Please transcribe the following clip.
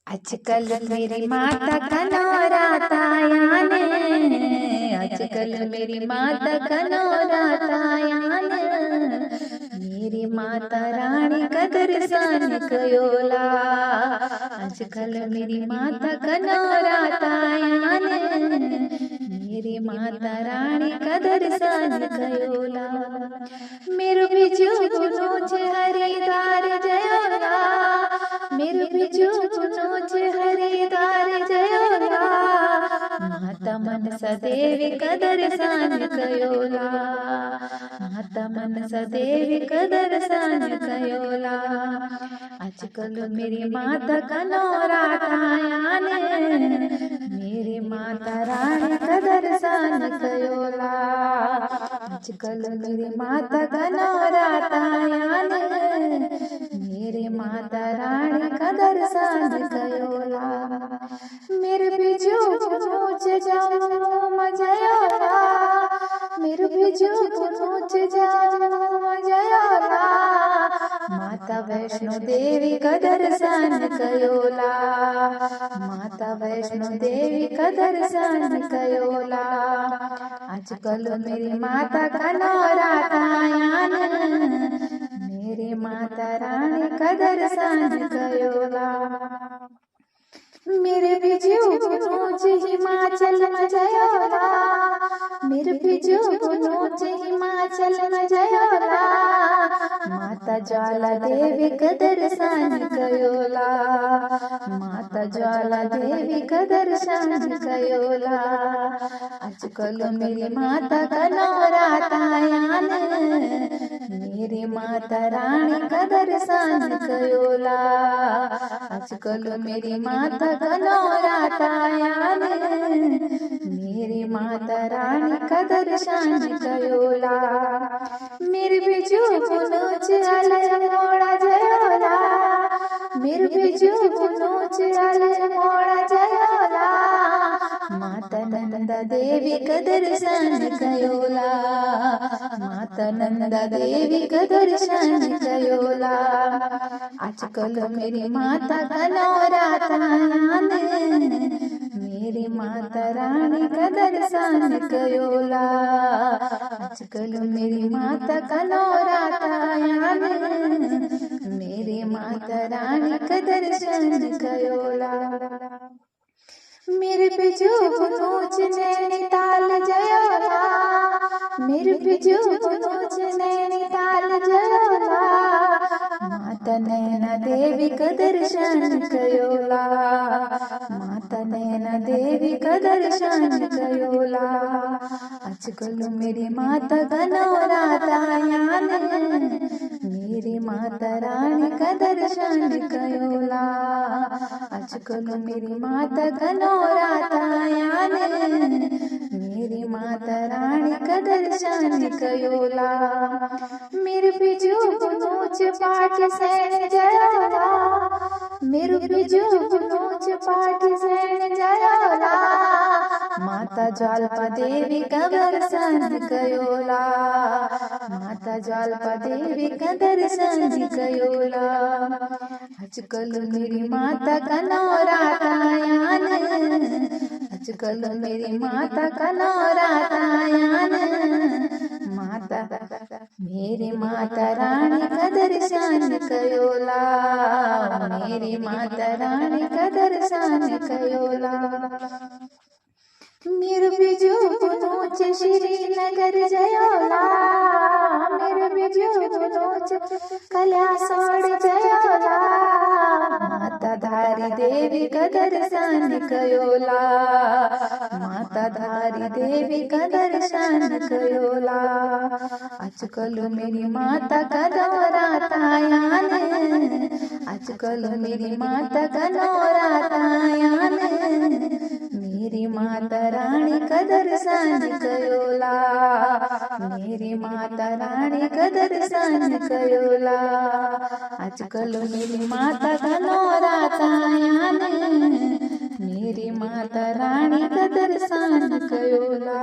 आजकल मेरी माता का नौराता आने, आजकल मेरी माता का नौराता आने, मेरी माता रानी का दर्शन कयोला। आजकल मेरी माता का नौराता आने, मेरी माता रानी का दर्शन कयोला। मेरे बिजू नोच हरिदार जयोला, मेरे बिजू नोच हरिदार जयोला। माता मनसा देवी का दर्शन कयोला, माता मनसा देवी का दर्शन कयोला। आजकल मेरी माता का नौराता आने, मेरी माता रानी का दर्शन कयोला। आजकल मेरी माता का नौराता आने, मेरी माता रानी का दर्शन कयोला। मेरे बिजू नोच जाओ मजयोला, मेरे बिजू नोच जाओ मजयोला। माता वैष्णो देवी का दर्शन कयोला, माता वैष्णो देवी का दर्शन कयोला। आजकल मेरी माता का नौराता आने, मेरी माता रानी का दर्शन कयोला। मेरे बिजू नोच हिमाचल मजयोला, मेरे बिजू नोच हिमाचल मजयोला। माता ज्वाला देवी का दर्शन कयोला, माता ज्वाला देवी का दर्शन कयोला। आजकल मेरी माता का नौराता आने, मेरी माता रानी का दर्शन कयोला। आजकल मेरी माता का नौराता आने, मेरी माता रानी का दर्शन कयोला। मेरे बिजू नोच अलय मोड़ा जयोला, मेरे बिजू नोच अलय मोड़ा जयोला। माता नंदा देवी का दर्शन कयोला, माता नंदा देवी का दर्शन कयोला। आजकल मेरी माता का नौराता आने, मेरी माता रानी का दर्शन कयोला। आजकल मेरी माता का नौराता आने, मेरी माता रानी का दर्शन कयोला। मेरे बिजू नोच नैनीताल जयोला, मेरे बिजू नोच नैनीताल जयोला। माता नैना देवी का दर्शन कयोला, माता नैना देवी का दर्शन कयोला। आजकल मेरी माता का नौराता आने, मेरी माता रानी का दर्शन कयोला। आजकल मेरी माता का नौराता आने, मेरी माता रानी का दर्शन कयोला। मेरे बिजू नोच पाठ सैन जयोला, मेरे बिजू नोच पाठ सैन जयोला। माता ज्वाल्पा देवी का दर्शन कयोला, माता ज्वाल्पा देवी का दर्शन कयोला। आजकल मेरी माता का नौराता आने, आजकल मेरी माता का नौराता आने। माता मेरी माता रानी का दर्शन कयोला, मेरी माता रानी का दर्शन कयोला। मेरे बिजू नोच श्रीनगर जयोला, मेरे बिजू नोच कल्यासोड़ जयोला। माता धारी देवी का दर्शन कयोला, माता धारी देवी का दर्शन कयोला। आजकल मेरी माता का नौराता आने, आजकल मेरी माता का नौराता आने, मेरी माता रानी का दर्शन कयोला, मेरी माता रानी का दर्शन कयोला। आजकल मेरी माता का नौराता आने, मेरी माता रानी का दर्शन कयोला।